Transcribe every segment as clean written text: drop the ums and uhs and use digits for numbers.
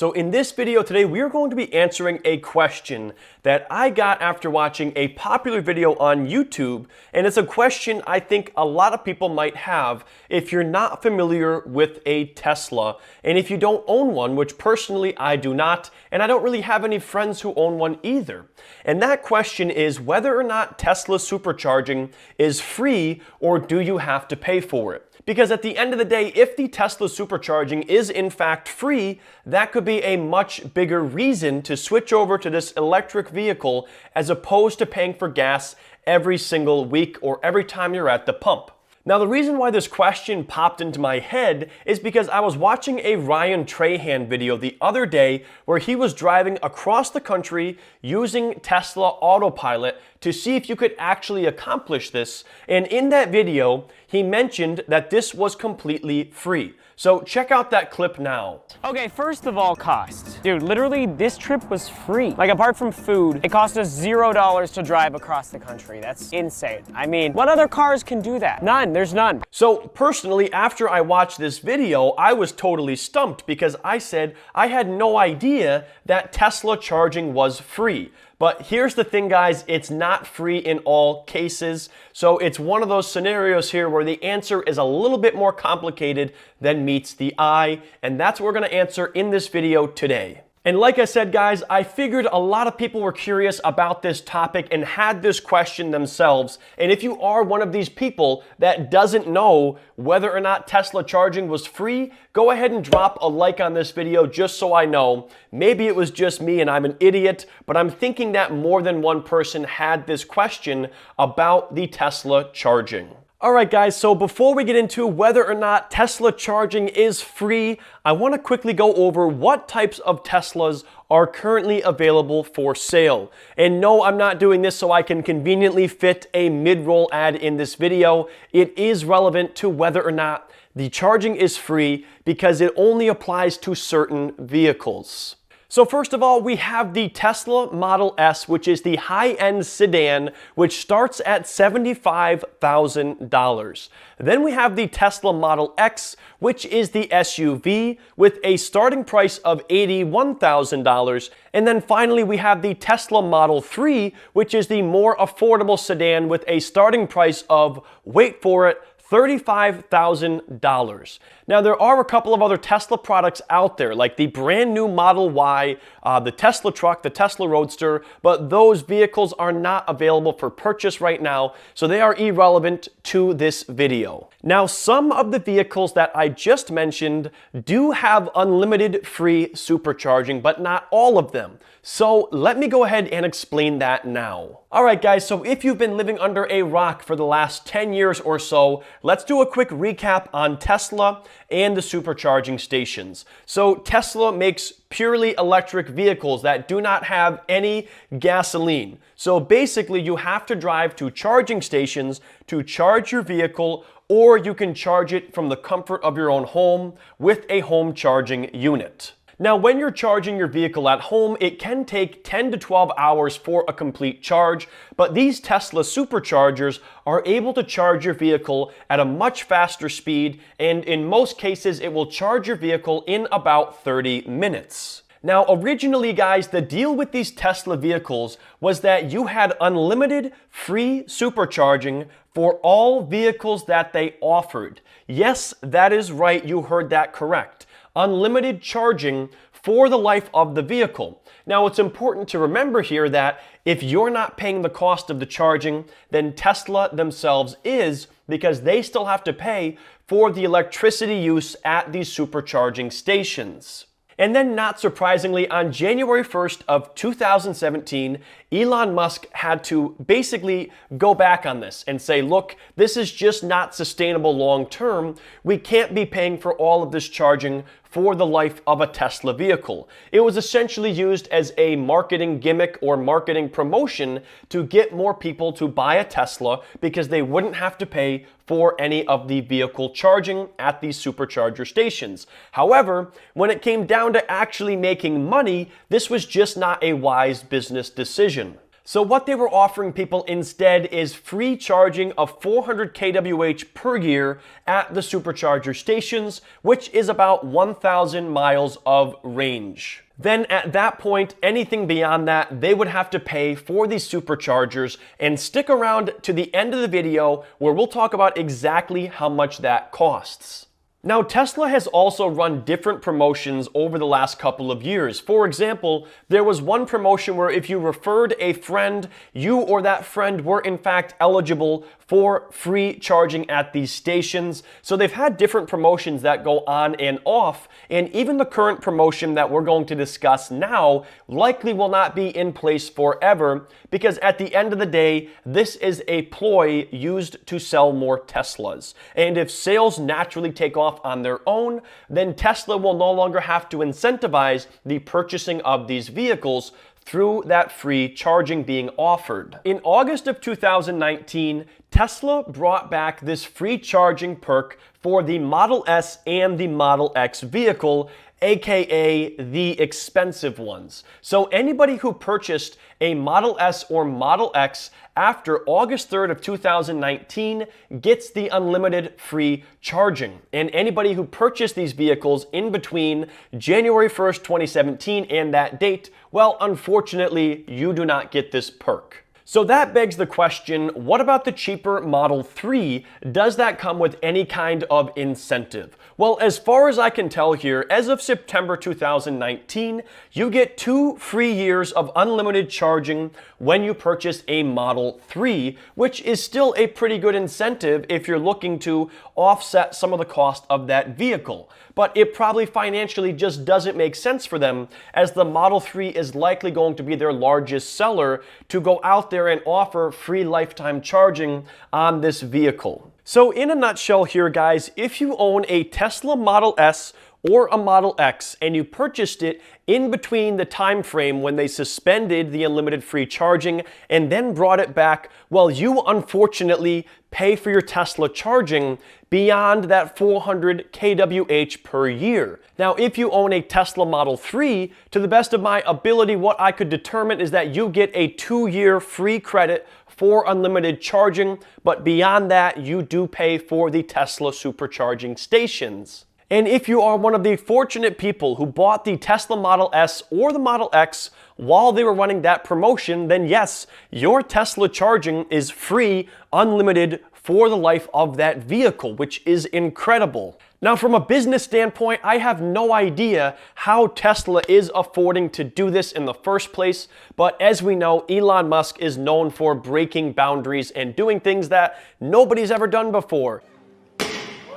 So in this video today, we are going to be answering a question that I got after watching a popular video on YouTube, and it's a question I think a lot of people might have if you're not familiar with a Tesla, and if you don't own one, which personally I do not, and I don't really have any friends who own one either. And that question is whether or not Tesla supercharging is free or do you have to pay for it? Because at the end of the day, if the Tesla supercharging is in fact free, that could be a much bigger reason to switch over to this electric vehicle as opposed to paying for gas every single week or every time you're at the pump. Now, the reason why this question popped into my head is because I was watching a Ryan Trahan video the other day where he was driving across the country using Tesla Autopilot to see if you could actually accomplish this. And in that video, he mentioned that this was completely free. So check out that clip now. Okay, first of all, cost. Dude, literally this trip was free. Like, apart from food, it cost us $0 to drive across the country. That's insane. I mean, what other cars can do that? None, there's none. So personally, after I watched this video, I was totally stumped because I said I had no idea that Tesla charging was free. But here's the thing, guys, it's not free in all cases. So it's one of those scenarios here where the answer is a little bit more complicated than meets the eye. And that's what we're going to answer in this video today. And like I said, guys, I figured a lot of people were curious about this topic and had this question themselves. And if you are one of these people that doesn't know whether or not Tesla charging was free, go ahead and drop a like on this video just so I know. Maybe it was just me and I'm an idiot, but I'm thinking that more than one person had this question about the Tesla charging. Alright guys, so before we get into whether or not Tesla charging is free, I want to quickly go over what types of Teslas are currently available for sale. And no, I'm not doing this so I can conveniently fit a mid-roll ad in this video. It is relevant to whether or not the charging is free because it only applies to certain vehicles. So first of all, we have the Tesla Model S, which is the high-end sedan, which starts at $75,000. Then we have the Tesla Model X, which is the SUV, with a starting price of $81,000. And then finally, we have the Tesla Model 3, which is the more affordable sedan with a starting price of, wait for it, $35,000. Now, there are a couple of other Tesla products out there, like the brand new Model Y, the Tesla truck, the Tesla Roadster, but those vehicles are not available for purchase right now, so they are irrelevant to this video. Now, some of the vehicles that I just mentioned do have unlimited free supercharging, but not all of them. So let me go ahead and explain that now. Alright guys, so if you've been living under a rock for the last 10 years or so, let's do a quick recap on Tesla and the supercharging stations. So Tesla makes purely electric vehicles that do not have any gasoline. So basically you have to drive to charging stations to charge your vehicle, or you can charge it from the comfort of your own home with a home charging unit. Now, when you're charging your vehicle at home, it can take 10 to 12 hours for a complete charge, but these Tesla superchargers are able to charge your vehicle at a much faster speed, and in most cases, it will charge your vehicle in about 30 minutes. Now, originally, guys, the deal with these Tesla vehicles was that you had unlimited free supercharging for all vehicles that they offered. Yes, that is right, you heard that correct. Unlimited charging for the life of the vehicle. Now, it's important to remember here that if you're not paying the cost of the charging, then Tesla themselves is, because they still have to pay for the electricity use at these supercharging stations. And then, not surprisingly, on January 1st of 2017, Elon Musk had to basically go back on this and say, look, this is just not sustainable long term. We can't be paying for all of this charging for the life of a Tesla vehicle. It was essentially used as a marketing gimmick or marketing promotion to get more people to buy a Tesla because they wouldn't have to pay for any of the vehicle charging at these supercharger stations. However, when it came down to actually making money, this was just not a wise business decision. So what they were offering people instead is free charging of 400 kWh per year at the supercharger stations, which is about 1,000 miles of range. Then at that point, anything beyond that, they would have to pay for these superchargers, and stick around to the end of the video where we'll talk about exactly how much that costs. Now, Tesla has also run different promotions over the last couple of years. For example, there was one promotion where if you referred a friend, you or that friend were in fact eligible for free charging at these stations. So they've had different promotions that go on and off, and even the current promotion that we're going to discuss now likely will not be in place forever, because at the end of the day, this is a ploy used to sell more Teslas. And if sales naturally take off on their own, then Tesla will no longer have to incentivize the purchasing of these vehicles through that free charging being offered. In August of 2019, Tesla brought back this free charging perk for the Model S and the Model X vehicle, aka the expensive ones. So anybody who purchased a Model S or Model X after August 3rd of 2019 gets the unlimited free charging. And anybody who purchased these vehicles in between January 1st, 2017 and that date, well, unfortunately, you do not get this perk. So that begs the question, what about the cheaper Model 3? Does that come with any kind of incentive? Well, as far as I can tell here, as of September 2019, you get 2 free years of unlimited charging when you purchase a Model 3, which is still a pretty good incentive if you're looking to offset some of the cost of that vehicle. But it probably financially just doesn't make sense for them, as the Model 3 is likely going to be their largest seller, to go out there and offer free lifetime charging on this vehicle. So in a nutshell here, guys, if you own a Tesla Model S or a Model X and you purchased it in between the time frame when they suspended the unlimited free charging and then brought it back, well, you unfortunately pay for your Tesla charging beyond that 400 kWh per year. Now, if you own a Tesla Model 3, to the best of my ability, what I could determine is that you get a 2-year free credit for unlimited charging, but beyond that, you do pay for the Tesla supercharging stations. And if you are one of the fortunate people who bought the Tesla Model S or the Model X while they were running that promotion, then yes, your Tesla charging is free, unlimited for the life of that vehicle, which is incredible. Now, from a business standpoint, I have no idea how Tesla is affording to do this in the first place, but as we know, Elon Musk is known for breaking boundaries and doing things that nobody's ever done before.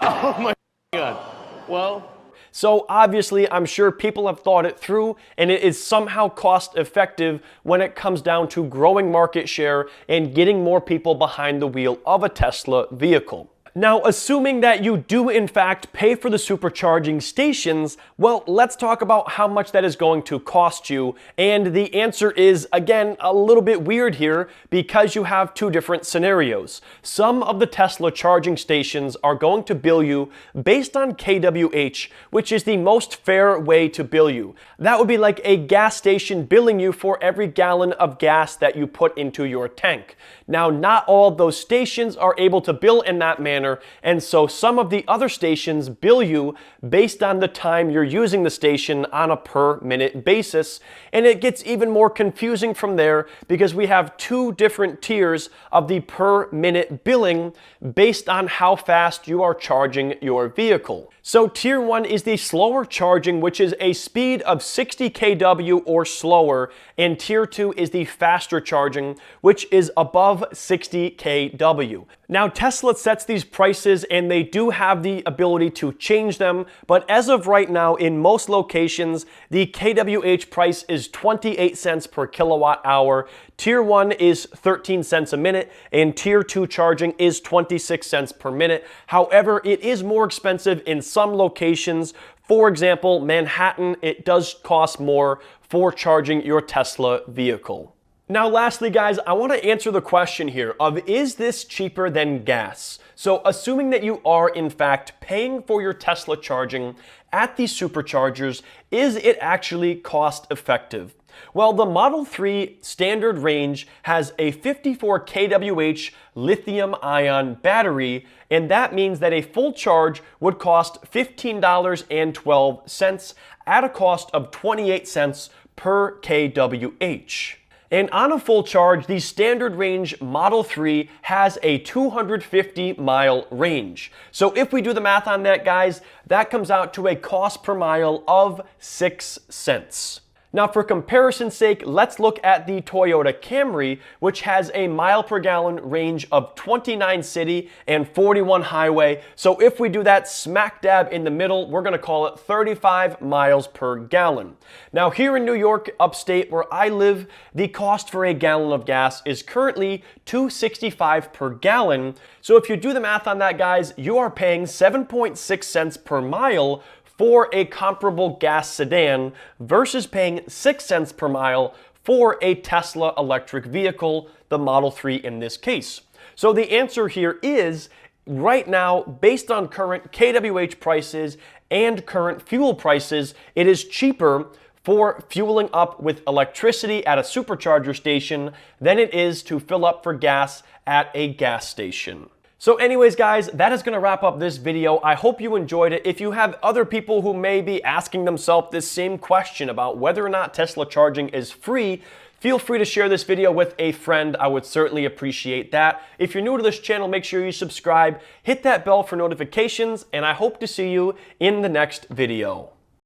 Oh my God. Well, so obviously, I'm sure people have thought it through, and it is somehow cost effective when it comes down to growing market share and getting more people behind the wheel of a Tesla vehicle. Now, assuming that you do in fact pay for the supercharging stations, well, let's talk about how much that is going to cost you. And the answer is, again, a little bit weird here because you have 2 different scenarios. Some of the Tesla charging stations are going to bill you based on kWh, which is the most fair way to bill you. That would be like a gas station billing you for every gallon of gas that you put into your tank. Now, not all of those stations are able to bill in that manner, and so some of the other stations bill you based on the time you're using the station on a per minute basis, and it gets even more confusing from there because we have 2 different tiers of the per minute billing based on how fast you are charging your vehicle. So tier 1 is the slower charging, which is a speed of 60 kW or slower, and tier 2 is the faster charging, which is above 60 kW. Now, Tesla sets these prices and they do have the ability to change them, but as of right now, in most locations, the kWh price is 28 cents per kilowatt hour. Tier 1 is 13 cents a minute, and Tier 2 charging is 26 cents per minute. However, it is more expensive in some locations. For example, Manhattan, it does cost more for charging your Tesla vehicle. Now, lastly, guys, I want to answer the question here of, is this cheaper than gas? So assuming that you are in fact paying for your Tesla charging at these superchargers, is it actually cost effective? Well, the Model 3 standard range has a 54 kWh lithium-ion battery, and that means that a full charge would cost $15.12 at a cost of 28 cents per kWh. And on a full charge, the standard range Model 3 has a 250-mile range. So if we do the math on that, guys, that comes out to a cost per mile of 6 cents. Now, for comparison's sake, let's look at the Toyota Camry, which has a mile per gallon range of 29 city and 41 highway. So if we do that smack dab in the middle, we're gonna call it 35 miles per gallon. Now, here in New York, upstate where I live, the cost for a gallon of gas is currently $2.65 per gallon. So if you do the math on that, guys, you are paying 7.6 cents per mile for a comparable gas sedan versus paying 6 cents per mile for a Tesla electric vehicle, the Model 3 in this case. So the answer here is, right now, based on current kWh prices and current fuel prices, it is cheaper for fueling up with electricity at a supercharger station than it is to fill up for gas at a gas station. So anyways, guys, that is going to wrap up this video. I hope you enjoyed it. If you have other people who may be asking themselves this same question about whether or not Tesla charging is free, feel free to share this video with a friend. I would certainly appreciate that. If you're new to this channel, make sure you subscribe, hit that bell for notifications, and I hope to see you in the next video.